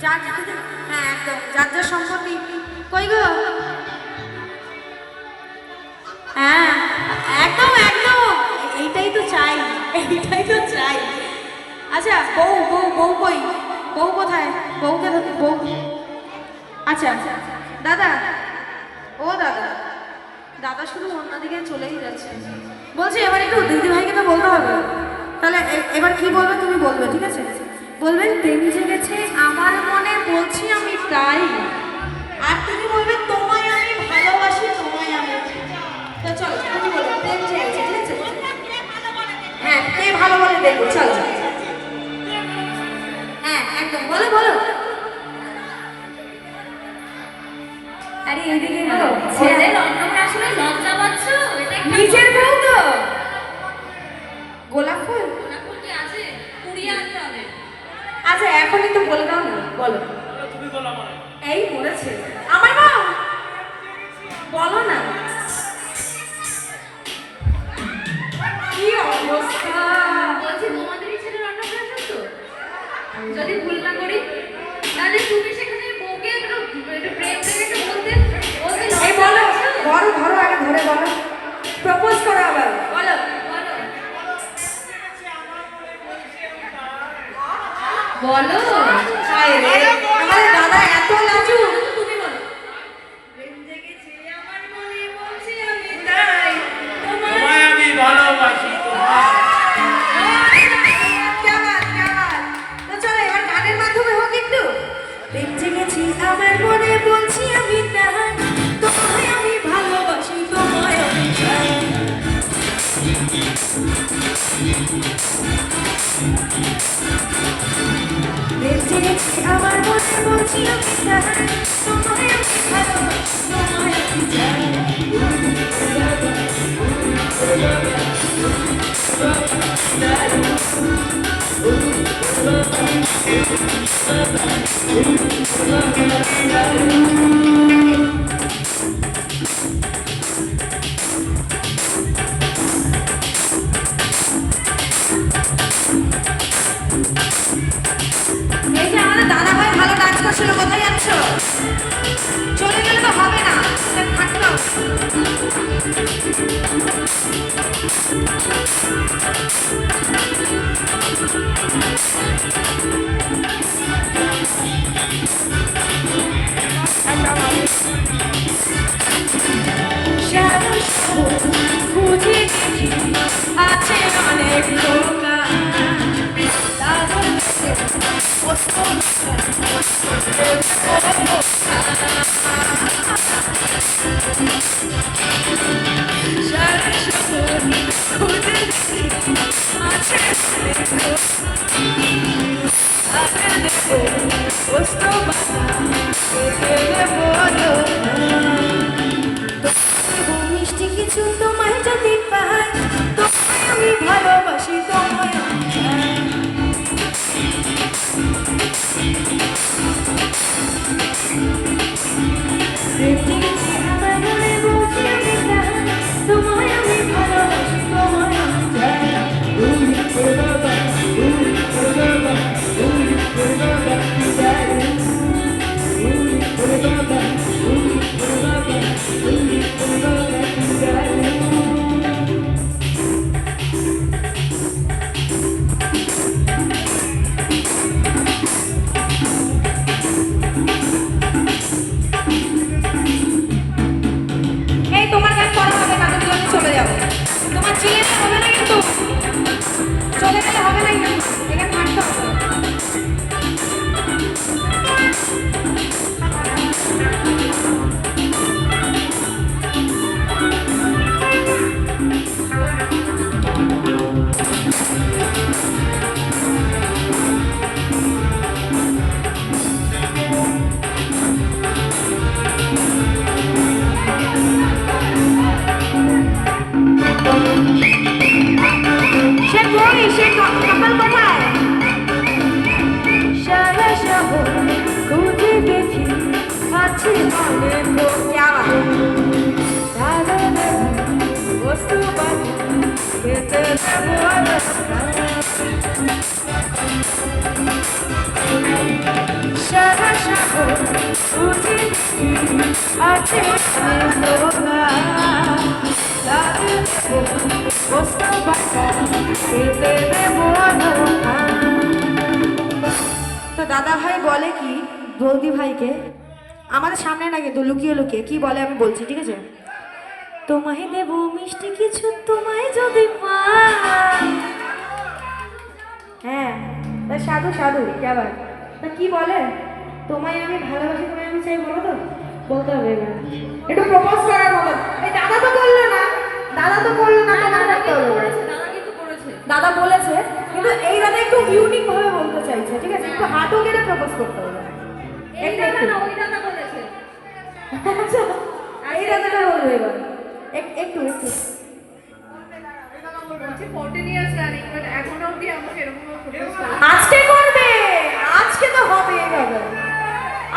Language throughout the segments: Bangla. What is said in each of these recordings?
যার হ্যাঁ একদম যার যার সম্পত্তি কই গো হ্যাঁ একদম একদম এইটাই তো চাই এইটাই তো চাই আচ্ছা বউ বউ বউ কই বউ কোথায় বউকে বউ আচ্ছা দাদা ও দাদা দাদা শুধু অন্যদিকে চলেই যাচ্ছে বলছি এবার একটু দিদি ভাইকে তো বলতে হবে তাহলে এবার কি বলবে তুমি বলবে ঠিক আছে বলবেন প্রেম জেগেছে আমার মনে বলছি আমি তাই আর তুমি বলবে তোমায় আমি ভালোবাসি তোমায় আমি তো চলো তুমি বলো প্রেম জেগেছে ঠিক আছে হ্যাঁ কে ভালো বলে দেখবো চলো হ্যাঁ একদম বলো বলো আরে এদিকে বলো ছেলের অন্নপ্রাশনে আসলে লজ্জা পাচ্ছ এটা নিজের বউ তো গোলাপ ফুল কি আছে কুড়িয়ে আনতে হবে আচ্ছা এখনই তো বলে দাও না বলো তুমি বলো আমার এই বলেছে আমার বউ বলো না কি অবস্থা বলছি তোমাদেরই ছেলের অন্নপ্রাশন তো যদি ভুল না করি তাহলে তুমি সেখানে বউকে একটু প্রেম করে একটু বলতে এই বলো ধরো ধরো আগে ধরে বলো প্রপোজ করো আবার বলো বলো হায় রে আমার দাদা এত লাজু তুমি বলো প্রেম জেগেছে আমার মনে বলছি আমি তাই তোমায় আমি ভালোবাসি क्या बात তো চলো এবার গানের মাধ্যমে হোক একটু প্রেম জেগেছে আমার মনে বলছি আমি তাই তোমায় আমি ভালোবাসি তোমায় আমি চাই প্রেম জেগেছে আমার মনে বলছি আমি তাই তোমায় আমি ভালোবাসি তোমায় আমি চাই এই যে আমাদের দাদা ভাই ভালো ডান্স করছিল কোথায় যাচ্ছ চলে গেলে তো হবে না থাকতো খুঁজে আছে অনেক দোকান মিষ্টি কিছু তোমায় যদি পাই তোমায় আমি ভালোবাসি তোমায় আমি চাই আমার মনে বলছি আমি তাই তোমায় আমি ভালোবাসি তোমায় আমি চাই এই তোমার গান করা হবে না তুমি আমি চলে যাবো তোমার চিনে হবে না কিন্তু চলে গেলে হবে না কিন্তু এখানে থাকতে হবে সে কই সে কপাল কোথায় সারা শহর খুঁজে গেছি আছে অনেক বস্তু খেতে সারা তো দাদা ভাই বলে কি বৌদি ভাইকে আমাদের সামনে না কিন্তু লুকিয়ে লুকিয়ে কি বলে আমি বলছি, ঠিক আছে? তোমায় দেব মিষ্টি কিছু তোমায় যদি পাই। হ্যাঁ তা সাধু সাধু কেবার তা কি বলে? তোমায় আমি ভালোবাসি তোমায় আমি চাই, বলো তো? বলতে হবে এবার একটু প্রপোজ করার মতো। এই দাদা তো করলো না, দাদা তো করলো না, তো দাদা দাদা করলো। কিন্তু করেছে। দাদা বলেছে কিন্তু এই দাদা একটু ইউনিক ভাবে বলতে চাইছে, ঠিক আছে? একটু হাঁটু গেড়ে প্রপোজ করতে হবে। এই একটু দাদা একটু। না, ওই দাদা বলেছে। আচ্ছা এই দাদাটা বলবে এবার একটু একটু। বলছি 14 ইয়ার্স রানিং, বাট এখনো অবধি আমাকে এরকম প্রপোজ করে। আজকে করবে, আজকে তো হবে এইভাবে।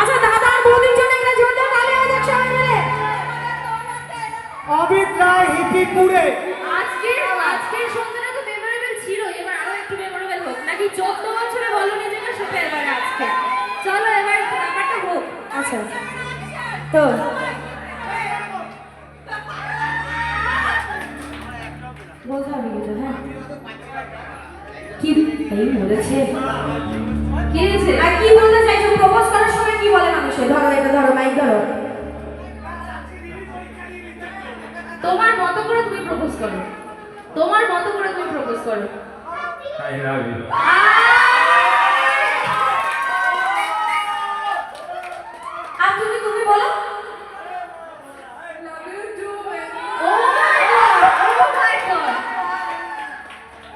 আচ্ছা দাদা আর বৌদির জন্য একটা জোরদার তালি হয়ে যাক সবাই মিলে। অমিত রায় হিপিপুরে আজকের সন্ধ্যাটা তো মেমোরেবল ছিল, এবার আরো একটু মেমোরেবল হোক। নাকি 14 বছরে বলো নিজেকে, সেটা এবার আজকে চলো এবার ব্যাপারটা হোক। আচ্ছা তো বলতে হবে কিন্তু, হ্যাঁ কি এই বলেছে কি হয়েছে? আর কি বলতে চাইছো? প্রপোজ করার সময় কি বলে মানুষে? ধরো এটা ধরো, মাইক ধরো। তোমার মতো করে তুমি প্রপোজ করো, তোমার মতো করে তুমি প্রপোজ করো। I love you. আর তুমি তুমি বলো। ও মাই গড, ও মাই গড,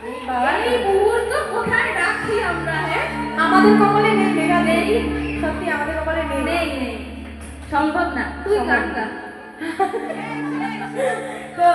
এই বাবা, এই মুহূর্ত কোথায় রাখি আমরা? হ্যাঁ আমাদের কপালে নেই মেঘা, নেই সত্যি আমাদের কপালে নেই। নেই নেই, সম্ভব না। তুই গান গা। তো